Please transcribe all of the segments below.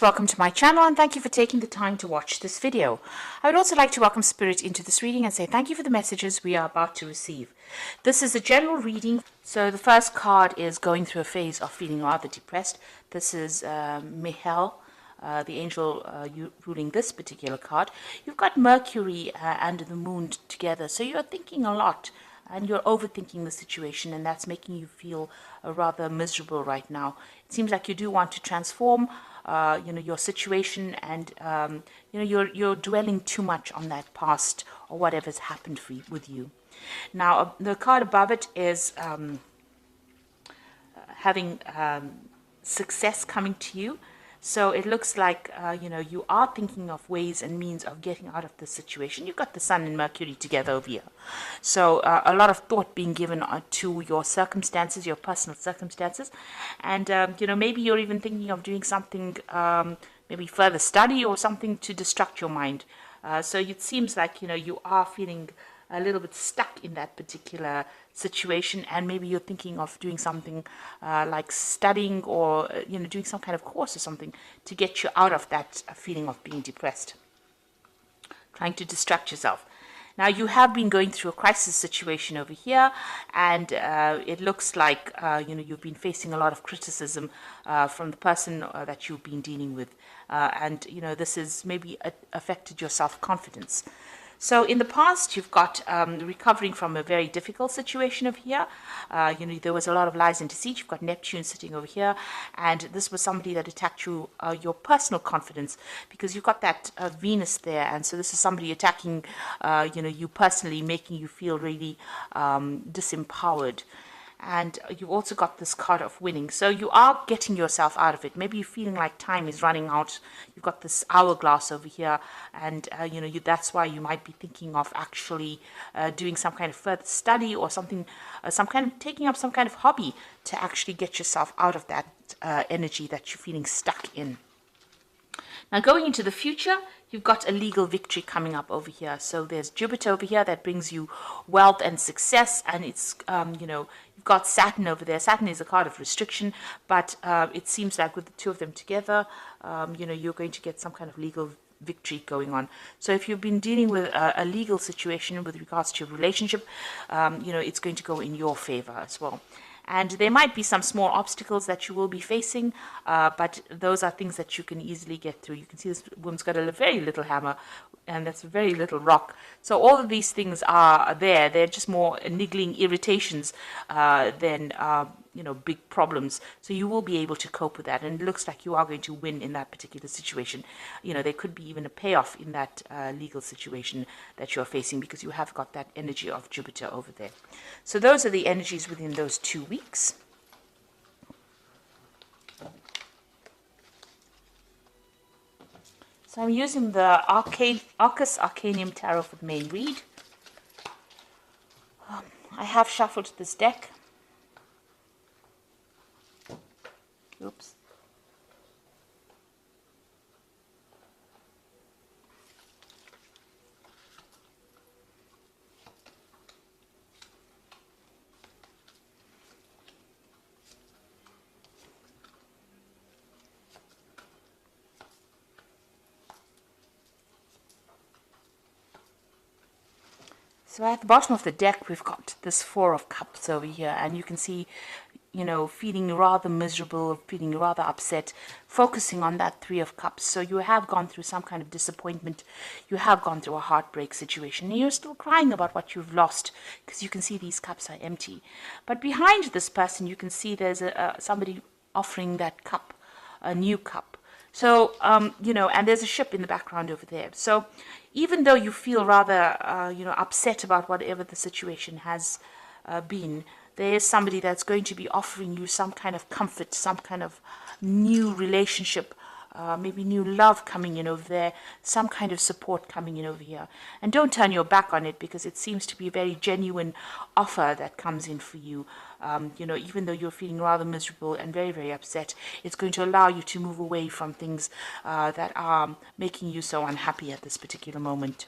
Welcome to my channel and thank you for taking the time to watch this video. I would also like to welcome Spirit into this reading and say thank you for the messages we are about to receive. This is a general reading. So the first card is going through a phase of feeling rather depressed. This is Michael, the angel ruling this particular card. You've got Mercury and the moon together, so you're thinking a lot and you're overthinking the situation, and that's making you feel rather miserable right now. It seems like you do want to transform your situation, and you're dwelling too much on that past or whatever's happened with you. Now the card above it is having success coming to you. So it looks like, you are thinking of ways and means of getting out of this situation. You've got the Sun and Mercury together over here. So a lot of thought being given to your circumstances, your personal circumstances. And, maybe you're even thinking of doing something, maybe further study or something to distract your mind. So it seems like, you are feeling a little bit stuck in that particular situation, and maybe you're thinking of doing something like studying or doing some kind of course or something to get you out of that feeling of being depressed, trying to distract yourself. Now you have been going through a crisis situation over here, and it looks like you've been facing a lot of criticism from the person that you've been dealing with, and this has maybe affected your self-confidence. So in the past, you've got recovering from a very difficult situation over here. There was a lot of lies and deceit. You've got Neptune sitting over here, and this was somebody that attacked you, your personal confidence, because you've got that Venus there, and so this is somebody attacking, you personally, making you feel really disempowered. And you've also got this card of winning. So you are getting yourself out of it. Maybe you're feeling like time is running out. You've got this hourglass over here. And, that's why you might be thinking of actually doing some kind of further study or something, taking up some kind of hobby to actually get yourself out of that energy that you're feeling stuck in. Now going into the future, you've got a legal victory coming up over here. So there's Jupiter over here that brings you wealth and success, and it's, you've got Saturn over there. Saturn is a card of restriction, but it seems like with the two of them together, you're going to get some kind of legal victory going on. So if you've been dealing with a legal situation with regards to your relationship, it's going to go in your favor as well. And there might be some small obstacles that you will be facing, but those are things that you can easily get through. You can see this woman's got a very little hammer, and that's a very little rock. So all of these things are there. They're just more niggling irritations than big problems. So you will be able to cope with that, and it looks like you are going to win in that particular situation. There could be even a payoff in that legal situation that you're facing, because you have got that energy of Jupiter over there. So those are the energies within those 2 weeks. So I'm using the Arcus Arcanium Tarot for the main read. I have shuffled this deck. Oops. So at the bottom of the deck, we've got this Four of Cups over here, and you can see, feeling rather miserable, feeling rather upset, focusing on that Three of Cups. So you have gone through some kind of disappointment. You have gone through a heartbreak situation, and you're still crying about what you've lost, because you can see these cups are empty. But behind this person, you can see there's somebody offering that cup, a new cup. So, and there's a ship in the background over there. So even though you feel rather, upset about whatever the situation has been, there is somebody that's going to be offering you some kind of comfort, some kind of new relationship, maybe new love coming in over there, some kind of support coming in over here. And don't turn your back on it, because it seems to be a very genuine offer that comes in for you. Even though you're feeling rather miserable and very, very upset, it's going to allow you to move away from things that are making you so unhappy at this particular moment.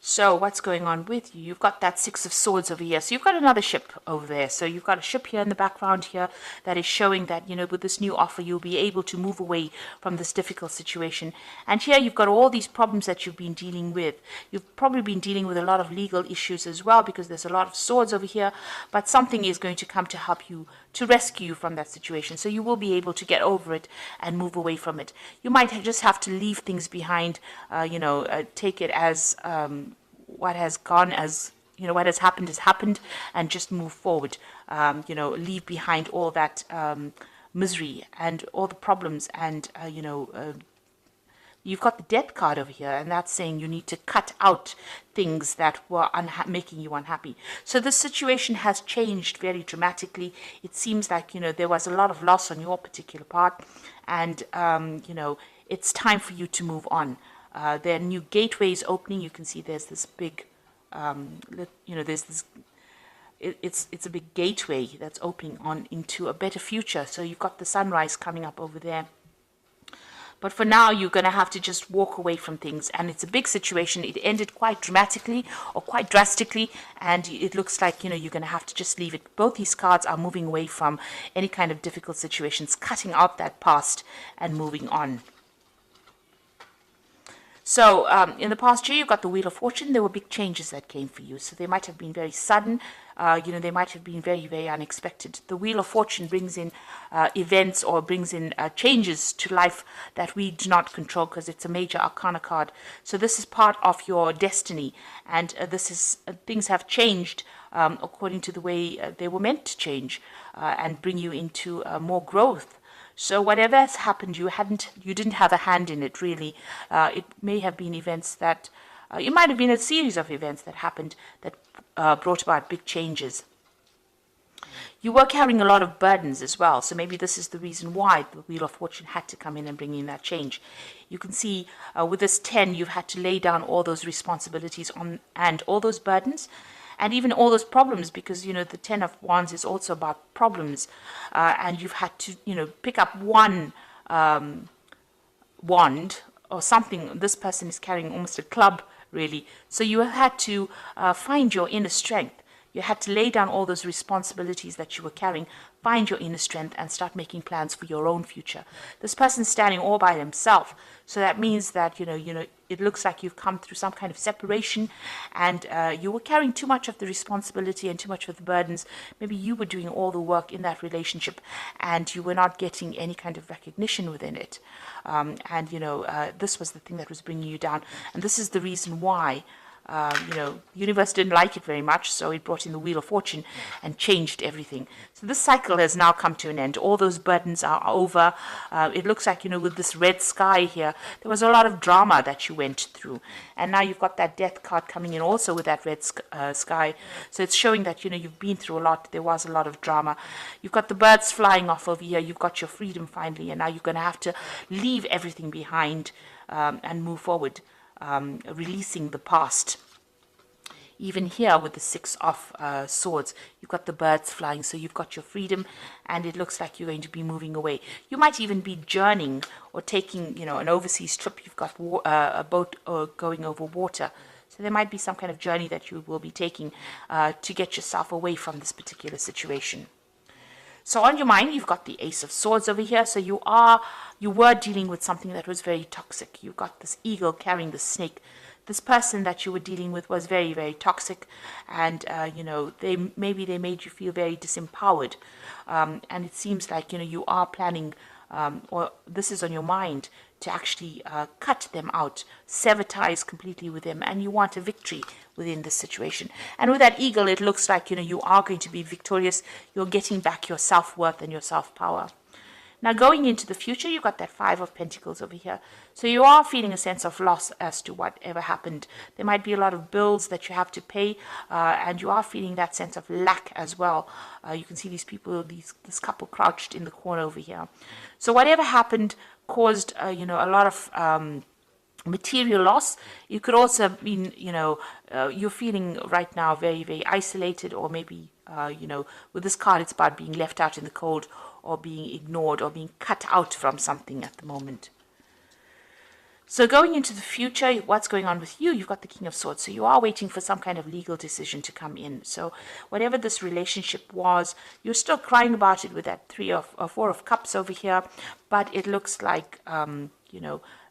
So what's going on with you? You've got that Six of Swords over here. So you've got another ship over there. So you've got a ship here in the background here that is showing that, with this new offer, you'll be able to move away from this difficult situation. And here you've got all these problems that you've been dealing with. You've probably been dealing with a lot of legal issues as well, because there's a lot of swords over here. But something is going to come to help you, to rescue you from that situation. So you will be able to get over it and move away from it. You might just have to leave things behind, take it as what has gone as, what has happened, and just move forward. Leave behind all that misery and all the problems, and you've got the Death card over here, and that's saying you need to cut out things that were making you unhappy. So the situation has changed very dramatically. It seems like, there was a lot of loss on your particular part, and, it's time for you to move on. There are new gateways opening. You can see there's this big, there's this, it's a big gateway that's opening on into a better future. So you've got the sunrise coming up over there. But for now, you're going to have to just walk away from things. And it's a big situation. It ended quite dramatically or quite drastically. And it looks like, you're going to have to just leave it. Both these cards are moving away from any kind of difficult situations, cutting out that past and moving on. So in the past year, you got the Wheel of Fortune. There were big changes that came for you. So they might have been very sudden. They might have been very, very unexpected. The Wheel of Fortune brings in events, or brings in changes to life that we do not control, because it's a major arcana card. So this is part of your destiny. And this is things have changed according to the way they were meant to change, and bring you into more growth. So whatever has happened, you didn't have a hand in it, really. It may have been events that, it might have been a series of events that happened that brought about big changes. You were carrying a lot of burdens as well, so maybe this is the reason why the Wheel of Fortune had to come in and bring in that change. You can see with this 10, you've had to lay down all those responsibilities and all those burdens, and even all those problems, because, the 10 of Wands is also about problems. And you've had to, pick up one wand or something. This person is carrying almost a club, really. So you have had to find your inner strength. You had to lay down all those responsibilities that you were carrying, find your inner strength, and start making plans for your own future. This person's standing all by himself. So that means that, it looks like you've come through some kind of separation, and you were carrying too much of the responsibility and too much of the burdens. Maybe you were doing all the work in that relationship, and you were not getting any kind of recognition within it. This was the thing that was bringing you down. And this is the reason why universe didn't like it very much, so it brought in the Wheel of Fortune and changed everything. So this cycle has now come to an end. All those burdens are over. It looks like, with this red sky here, there was a lot of drama that you went through. And now you've got that Death card coming in also with that red sky. So it's showing that, you've been through a lot. There was a lot of drama. You've got the birds flying off over here. You've got your freedom finally, and now you're going to have to leave everything behind and move forward. Releasing the past. Even here with the Six of Swords, you've got the birds flying, so you've got your freedom, and it looks like you're going to be moving away. You might even be journeying or taking, an overseas trip. You've got a boat going over water. So there might be some kind of journey that you will be taking to get yourself away from this particular situation. So on your mind, you've got the Ace of Swords over here. So you were dealing with something that was very toxic. You've got this eagle carrying the snake. This person that you were dealing with was very, very toxic, and they made you feel very disempowered. And it seems like you are planning, or this is on your mind, to actually cut them out, sever ties completely with them, and you want a victory within this situation. And with that eagle, it looks like you are going to be victorious. You're getting back your self-worth and your self-power. Now, going into the future, you've got that Five of Pentacles over here. So you are feeling a sense of loss as to whatever happened. There might be a lot of bills that you have to pay, and you are feeling that sense of lack as well. You can see these people, this couple crouched in the corner over here. So whatever happened caused, a lot of material loss. You could also mean, you're feeling right now very, very isolated, or maybe, with this card, it's about being left out in the cold, or being ignored, or being cut out from something at the moment. So going into the future, what's going on with you? You've got the King of Swords. So you are waiting for some kind of legal decision to come in. So whatever this relationship was, you're still crying about it with that Four of Cups over here. But it looks like,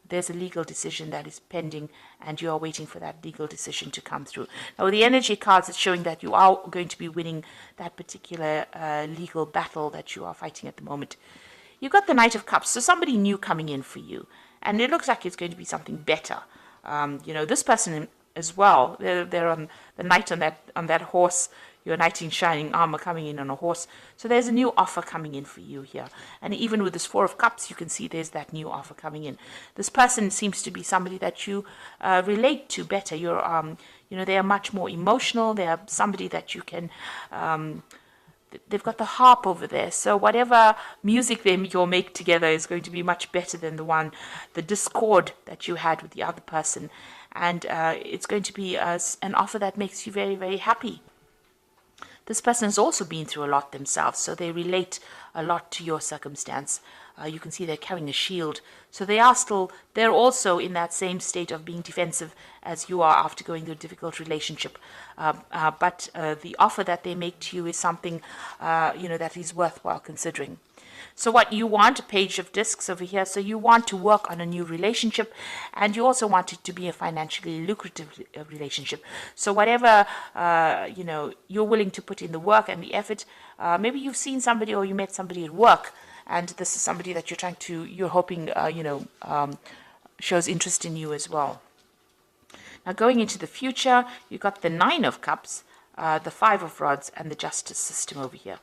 there's a legal decision that is pending and you are waiting for that legal decision to come through. Now, with the energy cards, it's showing that you are going to be winning that particular legal battle that you are fighting at the moment. You've got the Knight of Cups, so somebody new coming in for you. And it looks like it's going to be something better. This person as well, they're on the knight on that horse, your knight in shining armor coming in on a horse. So there's a new offer coming in for you here. And even with this Four of Cups, you can see there's that new offer coming in. This person seems to be somebody that you relate to better. They are much more emotional. They are somebody that you can... they've got the harp over there, so whatever music you'll make together is going to be much better than the discord that you had with the other person, and it's going to be an offer that makes you very, very happy. This person has also been through a lot themselves, so they relate a lot to your circumstance. You can see they're carrying a shield. So they're also in that same state of being defensive as you are after going through a difficult relationship. But the offer that they make to you is something, that is worthwhile considering. So what you want, a Page of Discs over here, so you want to work on a new relationship, and you also want it to be a financially lucrative relationship. So whatever, you're willing to put in the work and the effort, maybe you've seen somebody or you met somebody at work, and this is somebody that you're hoping, shows interest in you as well. Now going into the future, you've got the Nine of Cups, the Five of Rods, and the Justice system over here.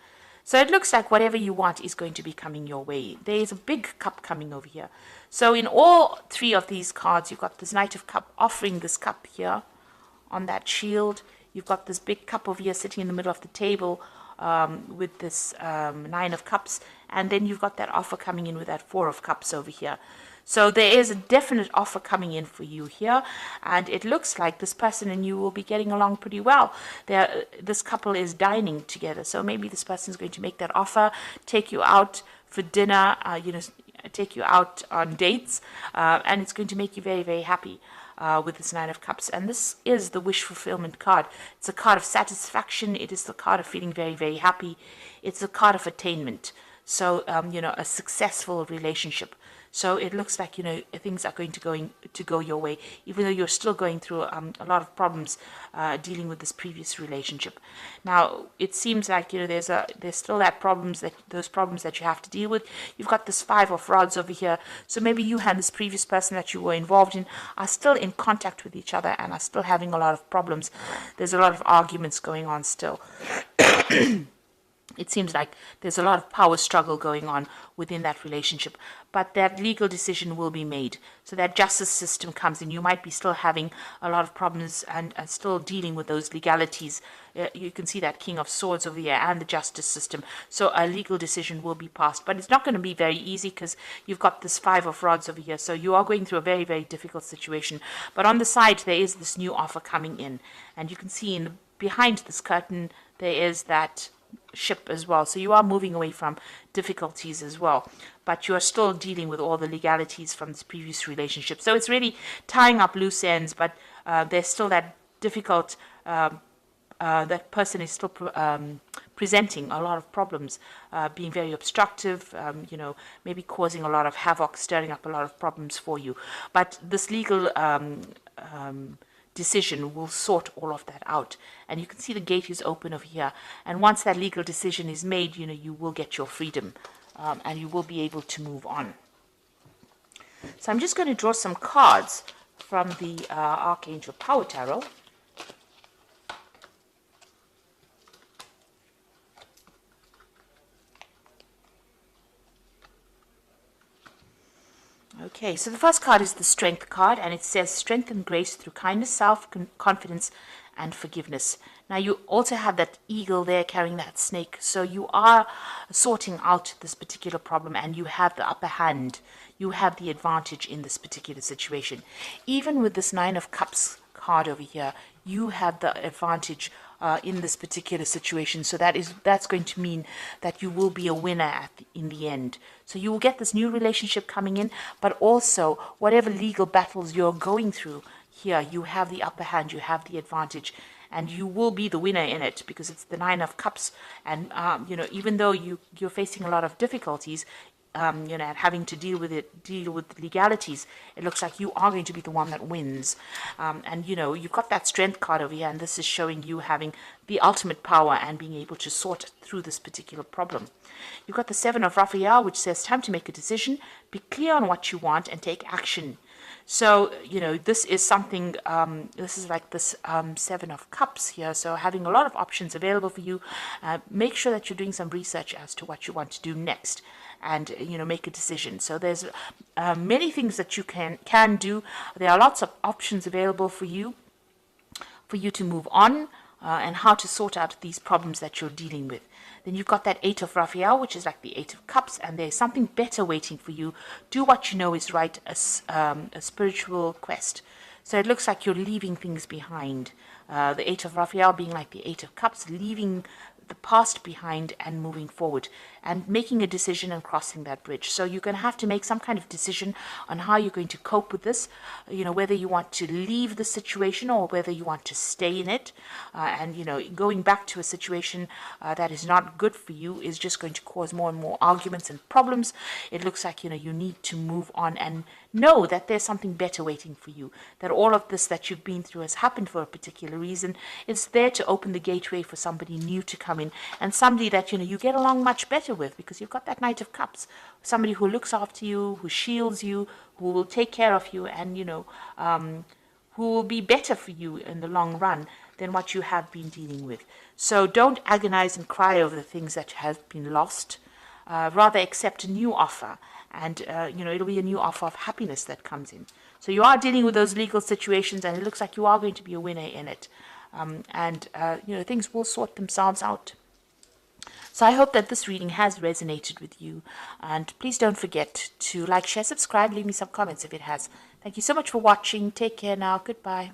So it looks like whatever you want is going to be coming your way. There is a big cup coming over here. So in all three of these cards, you've got this Knight of Cup offering this cup here on that shield. You've got this big cup over here sitting in the middle of the table with this Nine of Cups. And then you've got that offer coming in with that Four of Cups over here. So there is a definite offer coming in for you here, and it looks like this person and you will be getting along pretty well. This couple is dining together, so maybe this person is going to make that offer, take you out for dinner, take you out on dates, and it's going to make you very, very happy with this Nine of Cups. And this is the wish fulfillment card. It's a card of satisfaction. It is the card of feeling very, very happy. It's a card of attainment. So, a successful relationship. So it looks like, things are going to go your way, even though you're still going through a lot of problems dealing with this previous relationship. Now, it seems like, there's still those problems that you have to deal with. You've got this Five of Rods over here. So maybe you and this previous person that you were involved in are still in contact with each other and are still having a lot of problems. There's a lot of arguments going on still. It seems like there's a lot of power struggle going on within that relationship, but that legal decision will be made. So that justice system comes in. You might be still having a lot of problems and still dealing with those legalities. You can see that King of Swords over here and the justice system. So a legal decision will be passed, but it's not going to be very easy because you've got this Five of Rods over here. So you are going through a very, very difficult situation. But on the side, there is this new offer coming in, and you can see behind this curtain, there is that ship as well. So you are moving away from difficulties as well, but you are still dealing with all the legalities from this previous relationship. So it's really tying up loose ends, but there's still that difficult, that person is still presenting a lot of problems, being very obstructive, maybe causing a lot of havoc, stirring up a lot of problems for you. But this legal decision will sort all of that out, and you can see the gate is open over here, and once that legal decision is made, you will get your freedom, and you will be able to move on. So I'm just going to draw some cards from the Archangel Power Tarot. Okay, so the first card is the Strength card, and it says strength and grace through kindness, self-confidence, and forgiveness. Now, you also have that eagle there carrying that snake, so you are sorting out this particular problem, and you have the upper hand. You have the advantage in this particular situation. Even with this Nine of Cups card over here, you have the advantage in this particular situation. So that's going to mean that you will be a winner in the end. So you will get this new relationship coming in, but also whatever legal battles you're going through here, you have the upper hand, you have the advantage, and you will be the winner in it, because it's the Nine of Cups. And even though you're facing a lot of difficulties, and having to deal with legalities, it looks like you are going to be the one that wins. And you've got that strength card over here, and this is showing you having the ultimate power and being able to sort through this particular problem. You've got the Seven of Raphael, which says time to make a decision, be clear on what you want, and take action. So, this is something, this is like this Seven of Cups here. So having a lot of options available for you. Make sure that you're doing some research as to what you want to do next, and, make a decision. So there's many things that you can do. There are lots of options available for you to move on, and how to sort out these problems that you're dealing with. Then you've got that Eight of Raphael, which is like the Eight of Cups, and there's something better waiting for you. Do what you know is right, a spiritual quest. So it looks like you're leaving things behind. The Eight of Raphael being like the Eight of Cups, leaving the past behind and moving forward and making a decision and crossing that bridge. So you're going to have to make some kind of decision on how you're going to cope with this, whether you want to leave the situation or whether you want to stay in it. And going back to a situation that is not good for you is just going to cause more and more arguments and problems. It looks like, you need to move on and know that there's something better waiting for you, that all of this that you've been through has happened for a particular reason. It's there to open the gateway for somebody new to come in, and somebody that you get along much better with, because you've got that Knight of Cups, somebody who looks after you, who shields you, who will take care of you, and who will be better for you in the long run than what you have been dealing with. So don't agonize and cry over the things that have been lost. Rather accept a new offer, and it'll be a new offer of happiness that comes in. So you are dealing with those legal situations, and it looks like you are going to be a winner in it. Things will sort themselves out. So I hope that this reading has resonated with you, and please don't forget to like, share, subscribe, leave me some comments if it has. Thank you so much for watching. Take care now. Goodbye.